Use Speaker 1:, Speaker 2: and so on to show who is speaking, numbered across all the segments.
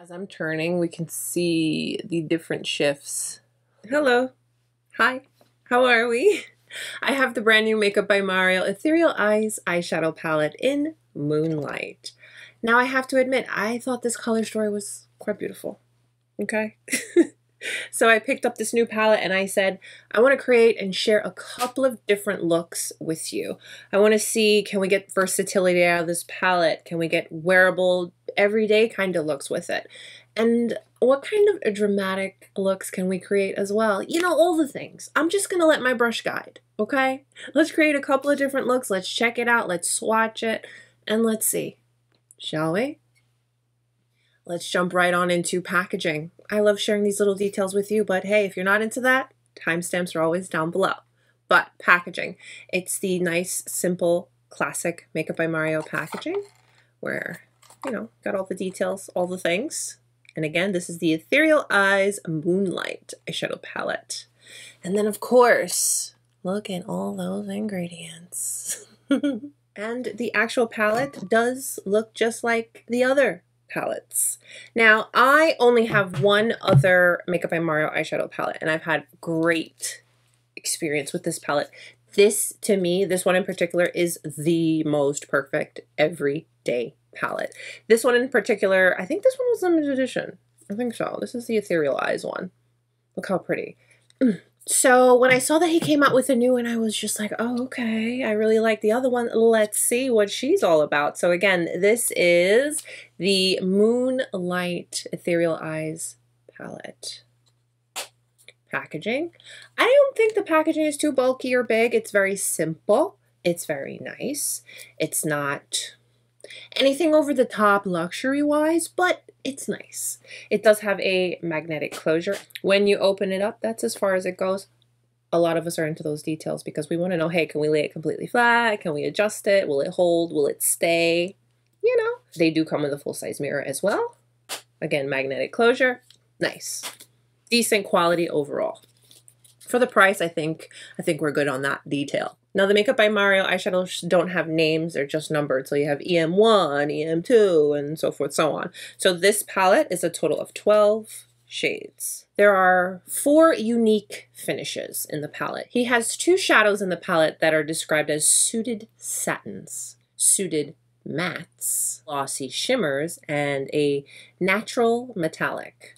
Speaker 1: As I'm turning, we can see the different shifts. Hello. Hi. How are we? I have the brand new Makeup by Mario Ethereal Eyes Eyeshadow Palette in Moonlight. Now I have to admit, I thought this color story was quite beautiful. Okay? So I picked up this new palette and I said, I want to create and share a couple of different looks with you. I want to see, can we get versatility out of this palette? Can we get wearable, everyday kind of looks with it? And what kind of dramatic looks can we create as well? You know, all the things. I'm just going to let my brush guide, okay? Let's create a couple of different looks. Let's check it out. Let's swatch it. And let's see. Shall we? Let's jump right on into packaging. I love sharing these little details with you, but hey, if you're not into that, timestamps are always down below. But packaging, it's the nice, simple, classic Makeup by Mario packaging where, you know, got all the details, all the things. And again, this is the Ethereal Eyes Moonlight eyeshadow palette. And then, of course, look at all those ingredients. And the actual palette does look just like the other palettes. Now, I only have one other Makeup by Mario eyeshadow palette, and I've had great experience with this palette. This, to me, this one in particular, is the most perfect everyday palette. This one in particular, I think this one was limited edition. I think so. This is the Ethereal Eyes one. Look how pretty. So when I saw that he came out with a new one, I was just like, oh, okay, I really like the other one. Let's see what she's all about. So again, this is the Moonlight Ethereal Eyes palette. Packaging. I don't think the packaging is too bulky or big. It's very simple. It's very nice. It's not anything over the top luxury-wise, but it's nice. It does have a magnetic closure. When you open it up, that's as far as it goes. A lot of us are into those details because we want to know, hey, can we lay it completely flat? Can we adjust it? Will it hold? Will it stay? You know, they do come with a full-size mirror as well. Again, magnetic closure. Nice. Decent quality overall. For the price, I think we're good on that detail. Now, the Makeup by Mario eyeshadows don't have names, they're just numbered. So you have EM1, EM2, and so forth, so on. So this palette is a total of 12 shades. There are 4 unique finishes in the palette. He has 2 shadows in the palette that are described as suited satins, suited mattes, glossy shimmers, and a natural metallic.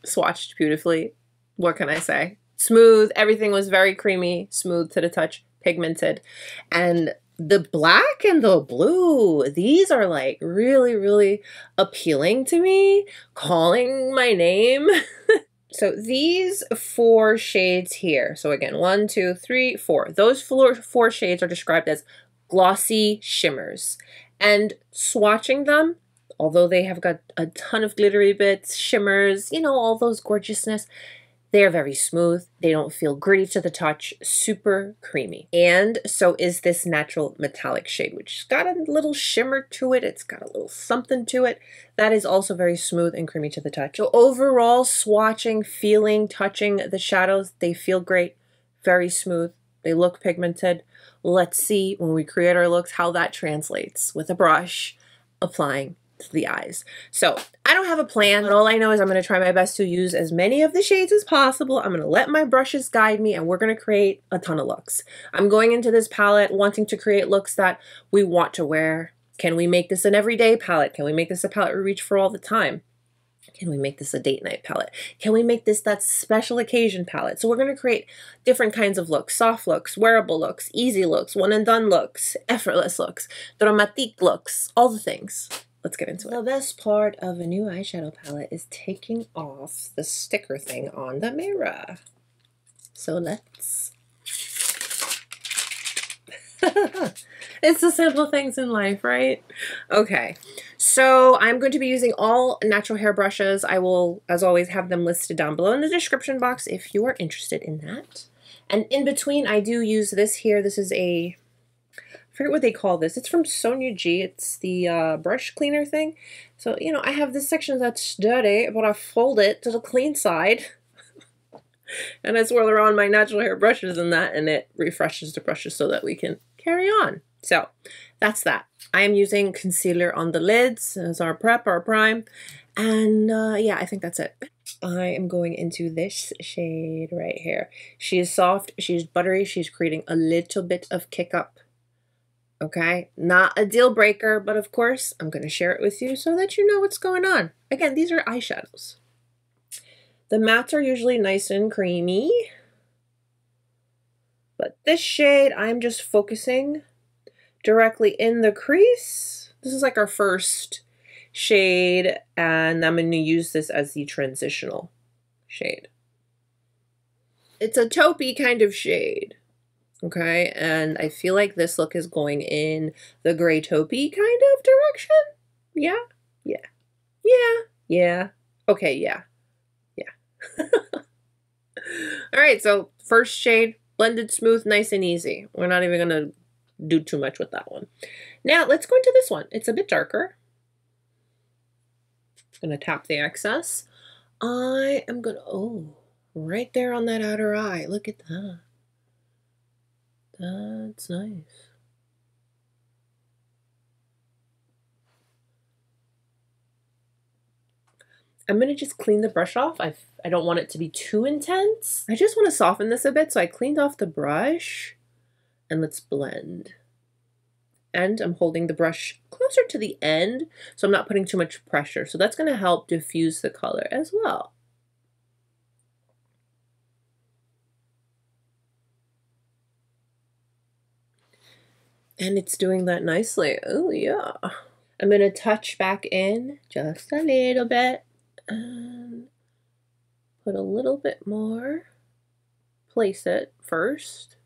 Speaker 1: Swatched beautifully. What can I say? Smooth. Everything was very creamy, smooth to the touch, pigmented. And the black and the blue, these are like really, really appealing to me, calling my name. So these 4 shades here. So again, 1, 2, 3, 4. Those 4 shades are described as glossy shimmers. And swatching them, although they have got a ton of glittery bits, shimmers, you know, all those gorgeousness, they're very smooth. They don't feel gritty to the touch, super creamy. And so is this natural metallic shade, which has got a little shimmer to it. It's got a little something to it. That is also very smooth and creamy to the touch. So overall, swatching, feeling, touching the shadows, they feel great. very smooth. They look pigmented. Let's see when we create our looks how that translates with a brush applying to the eyes. So I don't have a plan, but all I know is I'm going to try my best to use as many of the shades as possible. I'm going to let my brushes guide me, and we're going to create a ton of looks. I'm going into this palette wanting to create looks that we want to wear. Can we make this an everyday palette? Can we make this a palette we reach for all the time? Can we make this a date night palette? Can we make this that special occasion palette? So we're going to create different kinds of looks: soft looks, wearable looks, easy looks, one and done looks, effortless looks, dramatique looks, all the things. Let's get into it. The best part of a new eyeshadow palette is taking off the sticker thing on the mirror. So let's... It's the simple things in life, right? Okay, so I'm going to be using all natural hair brushes. I will, as always, have them listed down below in the description box if you are interested in that. And in between, I do use this here. This is a... I forget what they call this. It's from Sonia G. It's the brush cleaner thing. So, you know, I have this section that's dirty, but I fold it to the clean side. And I swirl around my natural hair brushes in that, and it refreshes the brushes so that we can carry on. So, that's that. I am using concealer on the lids as our prep, our prime. And yeah, I think that's it. I am going into this shade right here. She is soft. She's buttery. She's creating a little bit of kick up. Okay, not a deal breaker, but of course, I'm going to share it with you so that you know what's going on. Again, these are eyeshadows. The mattes are usually nice and creamy, but this shade, I'm just focusing directly in the crease. This is like our first shade, and I'm going to use this as the transitional shade. It's a taupey kind of shade. Okay, and I feel like this look is going in the gray taupey kind of direction. Yeah, yeah, yeah, yeah. Okay, yeah, yeah. All right, so first shade, blended smooth, nice and easy. We're not even gonna do too much with that one. Now let's go into this one. It's a bit darker. I'm gonna tap the excess. I am gonna, oh, right there on that outer eye. Look at that. That's nice. I'm going to just clean the brush off. I don't want it to be too intense. I just want to soften this a bit, so I cleaned off the brush. And let's blend. And I'm holding the brush closer to the end, so I'm not putting too much pressure. So that's going to help diffuse the color as well. And it's doing that nicely. Oh, yeah. I'm going to touch back in just a little bit and put a little bit more. Place it first.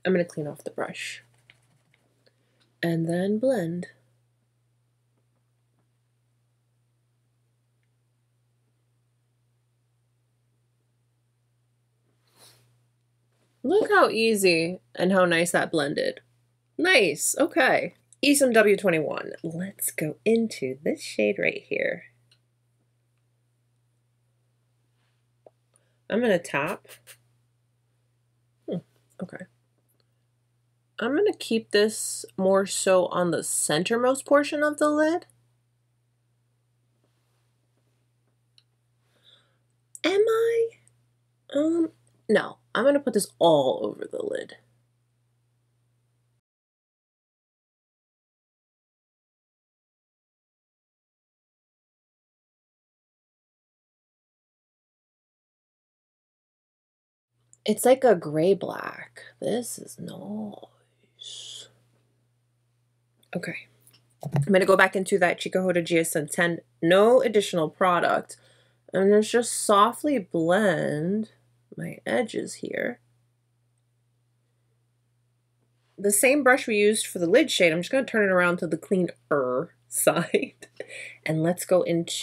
Speaker 1: I'm going to clean off the brush and then blend. Look how easy and how nice that blended. Nice, okay. Esom W21. Let's go into this shade right here. I'm gonna tap. Okay. I'm gonna keep this more so on the centermost portion of the lid. Am I? No. I'm gonna put this all over the lid. It's like a gray black. This is nice. Okay. I'm going to go back into that Chica Huda GSM 10. No additional product. And then just softly blend my edges here. The same brush we used for the lid shade, I'm just going to turn it around to the cleaner side. And let's go into...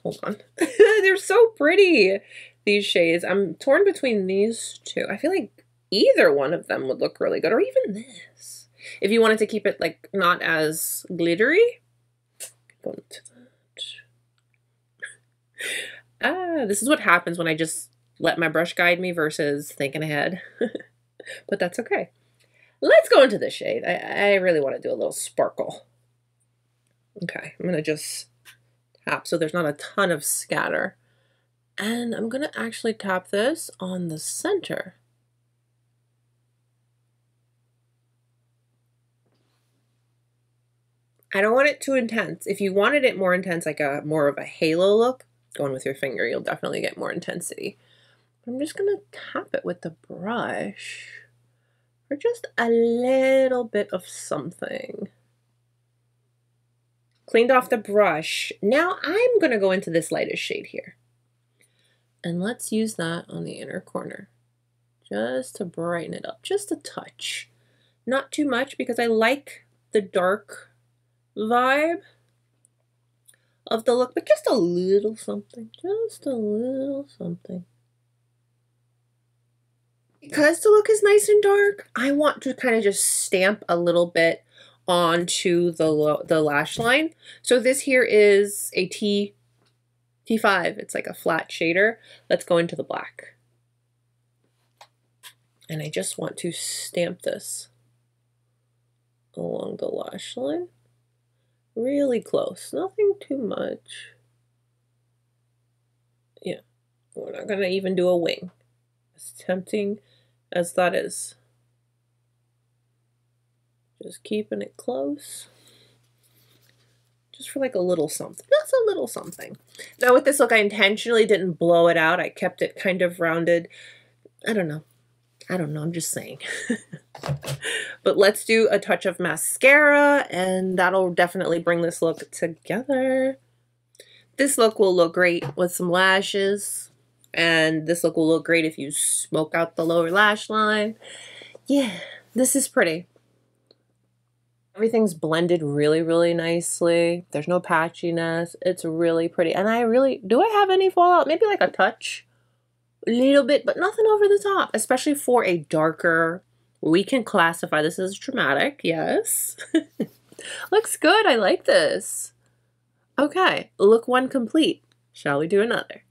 Speaker 1: Hold on. They're so pretty, these shades. I'm torn between these two. I feel like either one of them would look really good, or even this. If you wanted to keep it like not as glittery. Go into that. This is what happens when I just let my brush guide me versus thinking ahead. But that's okay. Let's go into this shade. I really want to do a little sparkle. Okay, I'm going to just tap so there's not a ton of scatter. And I'm going to actually tap this on the center. I don't want it too intense. If you wanted it more intense, like a more of a halo look, going with your finger, you'll definitely get more intensity. I'm just going to tap it with the brush for just a little bit of something. Cleaned off the brush. Now I'm going to go into this lightest shade here. And let's use that on the inner corner just to brighten it up, just a touch. Not too much because I like the dark vibe of the look, but just a little something, just a little something. Because the look is nice and dark, I want to kind of just stamp a little bit onto the lash line. So this here is a T5. It's like a flat shader. Let's go into the black. And I just want to stamp this along the lash line. Really close, nothing too much. Yeah, we're not gonna even do a wing. As tempting as that is. Just keeping it close. Just for like a little something, just a little something. Now with this look, I intentionally didn't blow it out. I kept it kind of rounded. I don't know, I'm just saying. But let's do a touch of mascara and that'll definitely bring this look together. This look will look great with some lashes, and this look will look great if you smoke out the lower lash line. Yeah, this is pretty. Everything's blended really, really nicely. There's no patchiness. It's really pretty. And do I have any fallout? Maybe like a touch, a little bit, but nothing over the top, especially for a darker, we can classify this as dramatic, yes. Looks good, I like this. Okay, look one complete. Shall we do another?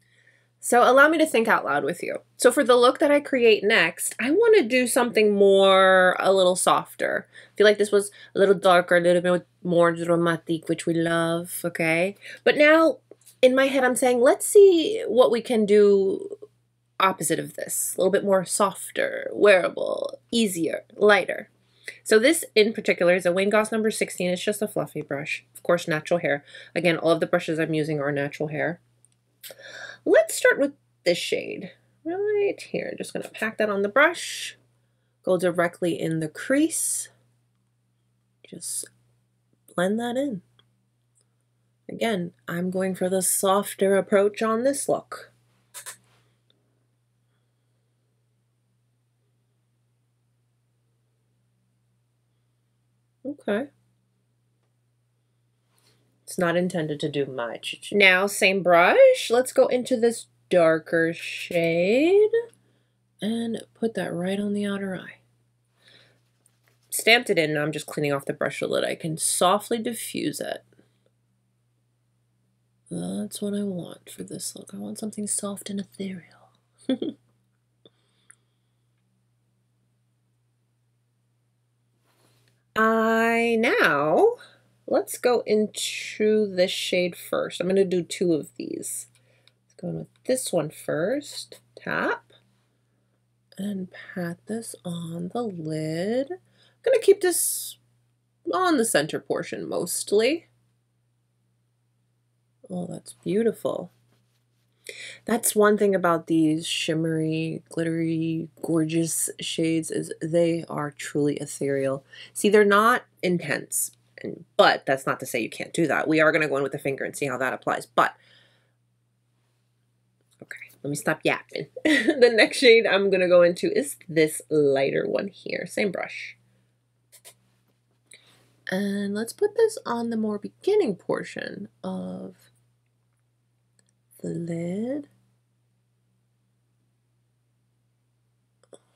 Speaker 1: So allow me to think out loud with you. So for the look that I create next, I want to do something more, a little softer. I feel like this was a little darker, a little bit more dramatic, which we love, okay? But now, in my head, I'm saying, let's see what we can do opposite of this. A little bit more softer, wearable, easier, lighter. So this in particular is a Wayne Goss number 16. It's just a fluffy brush. Of course, natural hair. Again, all of the brushes I'm using are natural hair. Let's start with this shade right here. Just going to pack that on the brush. Go directly in the crease. Just blend that in. Again, I'm going for the softer approach on this look. Okay. It's not intended to do much. Now, same brush. Let's go into this darker shade and put that right on the outer eye. Stamped it in, now I'm just cleaning off the brush so that I can softly diffuse it. That's what I want for this look. I want something soft and ethereal. Let's go into this shade first. I'm going to do two of these. Let's go in with this one first. Tap. And pat this on the lid. I'm going to keep this on the center portion mostly. Oh, that's beautiful. That's one thing about these shimmery, glittery, gorgeous shades is they are truly ethereal. See, they're not intense, but that's not to say you can't do that. We are going to go in with the finger and see how that applies. But, okay, let me stop yapping. The next shade I'm going to go into is this lighter one here. Same brush. And let's put this on the more beginning portion of the lid.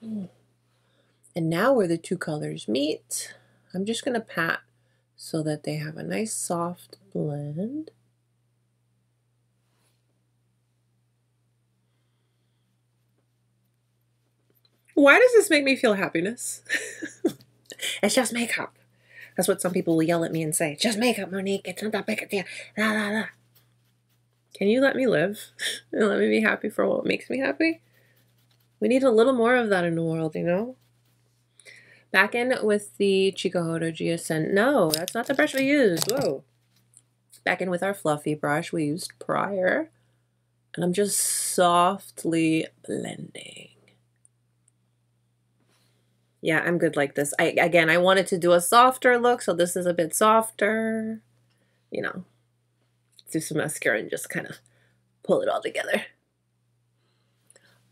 Speaker 1: And now where the two colors meet, I'm just going to pat so that they have a nice soft blend. Why does this make me feel happiness? It's just makeup. That's what some people will yell at me and say. It's just makeup, Monique. It's not that big a deal. La, la, la. Can you let me live and let me be happy for what makes me happy? We need a little more of that in the world, you know? Back in with the Chikuhodo GSN. No, that's not the brush we used. Whoa. Back in with our fluffy brush we used prior. And I'm just softly blending. Yeah, I'm good like this. Again, I wanted to do a softer look, so this is a bit softer. You know, do some mascara and just kind of pull it all together.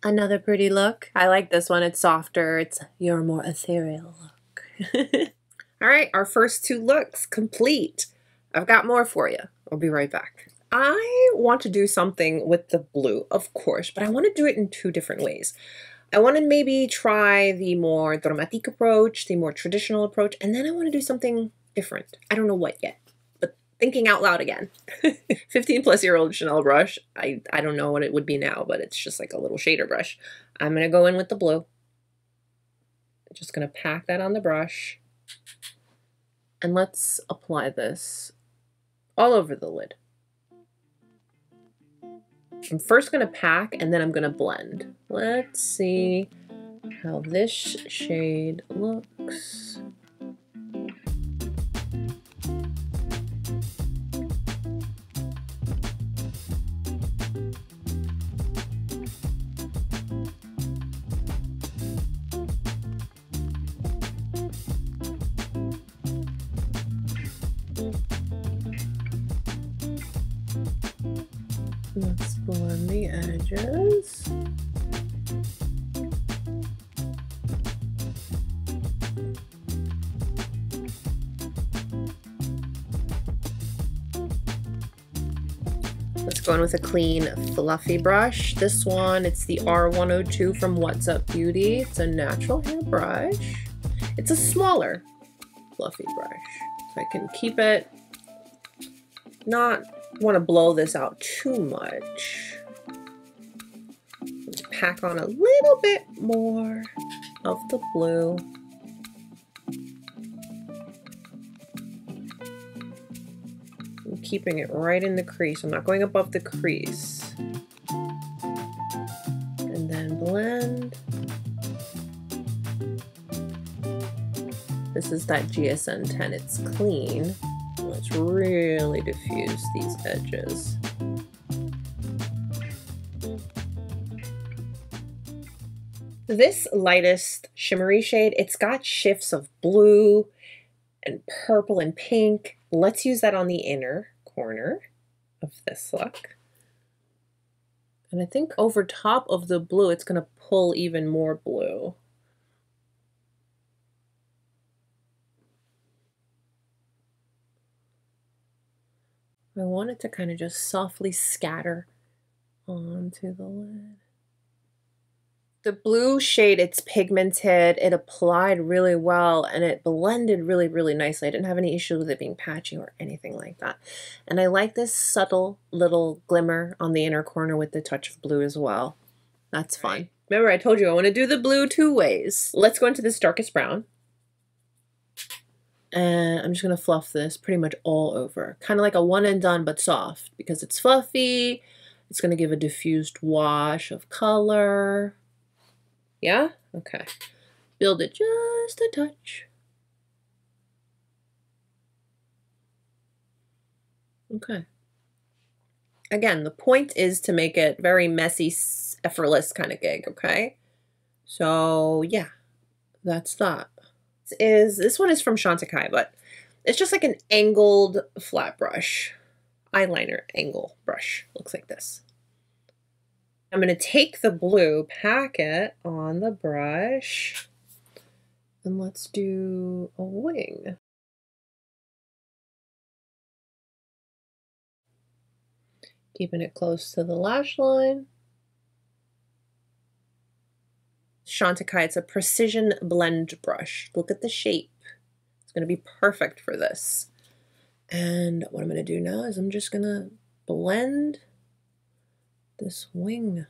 Speaker 1: Another pretty look. I like this one. It's softer. It's your more ethereal look. All right, our first two looks complete. I've got more for you. I'll be right back. I want to do something with the blue, of course, but I want to do it in two different ways. I want to maybe try the more dramatique approach, the more traditional approach, and then I want to do something different. I don't know what yet, but thinking out loud again. 15-plus-year-old Chanel brush. I don't know what it would be now, but it's just like a little shader brush. I'm going to go in with the blue. I'm just going to pack that on the brush. And let's apply this all over the lid. I'm first going to pack and then I'm going to blend. Let's see how this shade looks. Let's blend the edges. Let's go in with a clean, fluffy brush. This one, it's the R102 from What's Up Beauty. It's a natural hair brush. It's a smaller, fluffy brush. So I can keep it, not want to blow this out too much. Let's pack on a little bit more of the blue. I'm keeping it right in the crease. I'm not going above the crease. And then blend. This is that GSN 10. It's clean. Let's really diffuse these edges. This lightest shimmery shade, it's got shifts of blue and purple and pink. Let's use that on the inner corner of this look. And I think over top of the blue, it's going to pull even more blue. I want it to kind of just softly scatter onto the lid. The blue shade, it's pigmented, it applied really well, and it blended really, really nicely. I didn't have any issue with it being patchy or anything like that. And I like this subtle little glimmer on the inner corner with the touch of blue as well. That's fun. Remember, I told you I want to do the blue two ways. Let's go into this darkest brown. And I'm just going to fluff this pretty much all over. Kind of like a one and done, but soft. Because it's fluffy, it's going to give a diffused wash of color. Yeah? Okay. Build it just a touch. Okay. Again, the point is to make it very messy, effortless kind of gig, okay? So, yeah. That's that. This one is from Chantecaille, but it's just like an angled flat brush. Eyeliner angle brush. Looks like this. I'm going to take the blue, pack it on the brush, and let's do a wing. Keeping it close to the lash line. Chantecaille, it's a precision blend brush. Look at the shape. It's going to be perfect for this. And what I'm going to do now is I'm just going to blend this wing.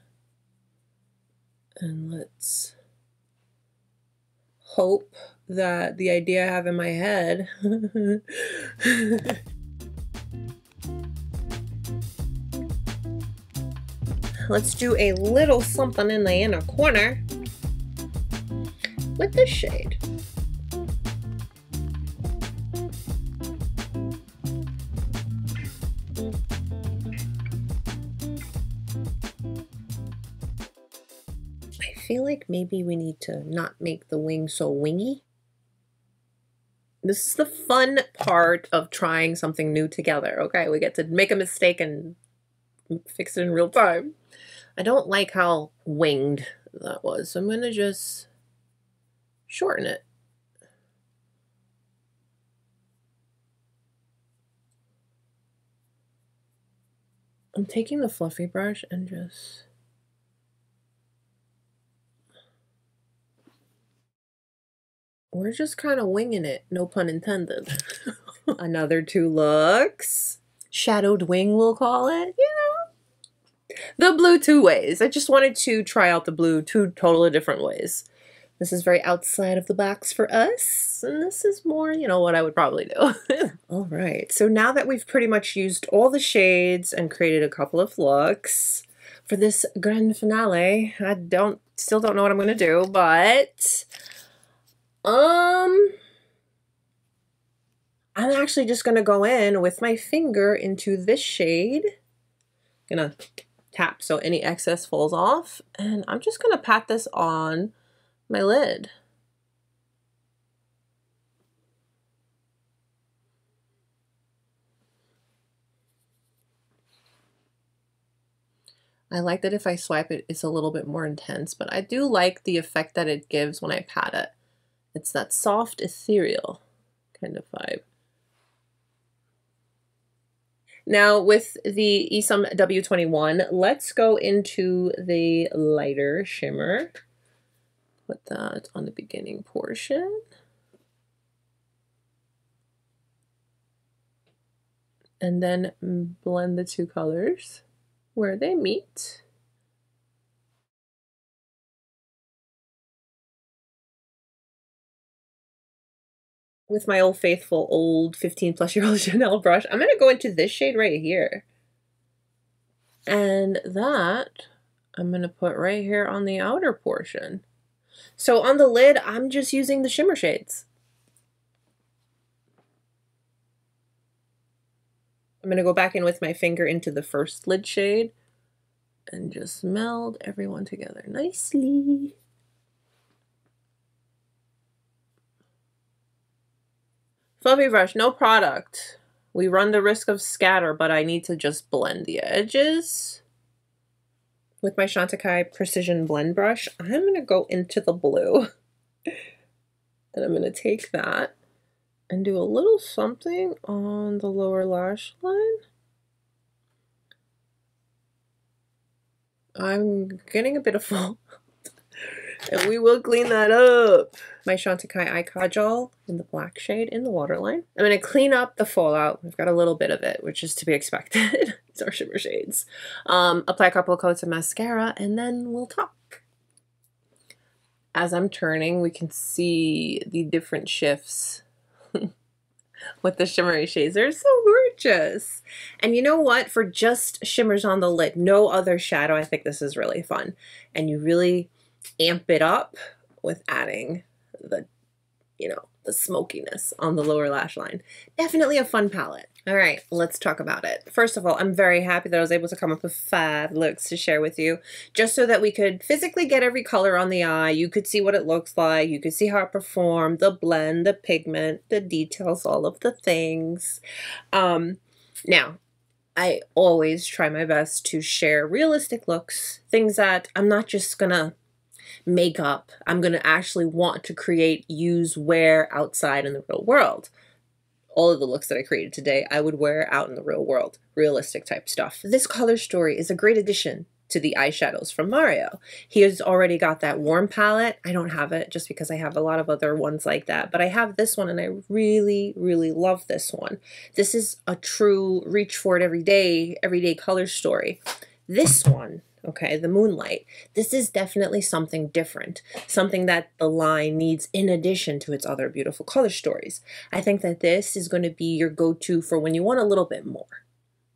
Speaker 1: And let's hope that the idea I have in my head let's do a little something in the inner corner with this shade. I feel like maybe we need to not make the wing so wingy. This is the fun part of trying something new together, okay? We get to make a mistake and fix it in real time. I don't like how winged that was, so I'm gonna just shorten it. I'm taking the fluffy brush and just... we're just kind of winging it, no pun intended. Another 2 looks. Shadowed wing, we'll call it, you know. The blue 2 ways. I just wanted to try out the blue 2 totally different ways. This is very outside of the box for us, and this is more, you know, what I would probably do. All right, so now that we've pretty much used all the shades and created a couple of looks for this grand finale, I still don't know what I'm gonna do, but I'm actually just gonna go in with my finger into this shade. Gonna tap so any excess falls off, and I'm just gonna pat this on my lid. I like that if I swipe it, it's a little bit more intense, but I do like the effect that it gives when I pat it. It's that soft, ethereal kind of vibe. Now with the Esom W21, let's go into the lighter shimmer. Put that on the beginning portion. And then blend the 2 colors where they meet. With my old faithful old 15-plus-year-old Chanel brush, I'm going to go into this shade right here. And that I'm going to put right here on the outer portion. So on the lid, I'm just using the shimmer shades. I'm going to go back in with my finger into the first lid shade and just meld everyone together nicely. Fluffy brush, no product. We run the risk of scatter, but I need to just blend the edges. With my Chantecaille Precision Blend Brush, I'm going to go into the blue. And I'm going to take that and do a little something on the lower lash line. I'm getting a bit of fallout, and we will clean that up. My Chantecaille Eye Kajal in the black shade in the waterline. I'm going to clean up the fallout. We've got a little bit of it, which is to be expected. It's our shimmer shades. Apply a couple of coats of mascara, and then we'll talk. As I'm turning, we can see the different shifts with the shimmery shades. They're so gorgeous. And you know what? For just shimmers on the lid, no other shadow, I think this is really fun. And you really amp it up with adding the, you know, the smokiness on the lower lash line. Definitely a fun palette. All right, let's talk about it. First of all, I'm very happy that I was able to come up with 5 looks to share with you, just so that we could physically get every color on the eye. You could see what it looks like. You could see how it performed, the blend, the pigment, the details, all of the things. Now, I always try my best to share realistic looks, things that I'm not just gonna make up. I'm gonna actually want to create, use, wear outside in the real world. All of the looks that I created today, I would wear out in the real world. Realistic type stuff. This color story is a great addition to the eyeshadows from Mario. He has already got that warm palette. I don't have it just because I have a lot of other ones like that, but I have this one and I really, really love this one. This is a true reach for it every day color story. This one, okay, the Moonlight. This is definitely something different, something that the line needs in addition to its other beautiful color stories. I think that this is going to be your go-to for when you want a little bit more,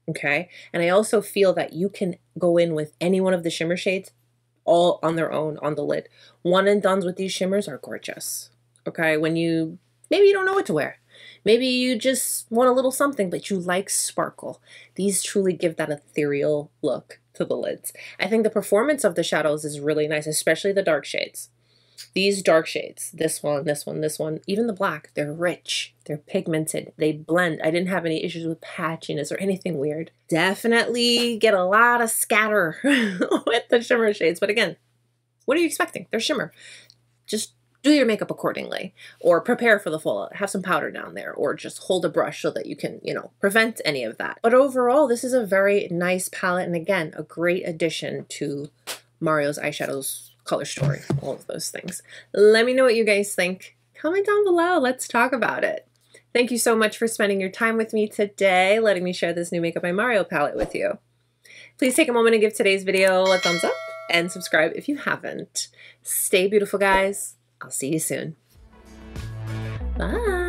Speaker 1: okay? And I also feel that you can go in with any one of the shimmer shades all on their own on the lid. One and dones with these shimmers are gorgeous, okay? When maybe you don't know what to wear. Maybe you just want a little something, but you like sparkle. These truly give that ethereal look to the lids. I think the performance of the shadows is really nice, especially the dark shades. These dark shades, this one, this one, this one, even the black, they're rich, they're pigmented, they blend. I didn't have any issues with patchiness or anything weird. Definitely get a lot of scatter with the shimmer shades, but again, what are you expecting? They're shimmer. Just do your makeup accordingly, or prepare for the fallout. Have some powder down there, or just hold a brush so that you can, prevent any of that. But overall, this is a very nice palette, and again, a great addition to Mario's eyeshadows color story, all of those things. Let me know what you guys think. Comment down below. Let's talk about it. Thank you so much for spending your time with me today, letting me share this new Makeup by Mario palette with you. Please take a moment and give today's video a thumbs up and subscribe if you haven't. Stay beautiful, guys. I'll see you soon. Bye.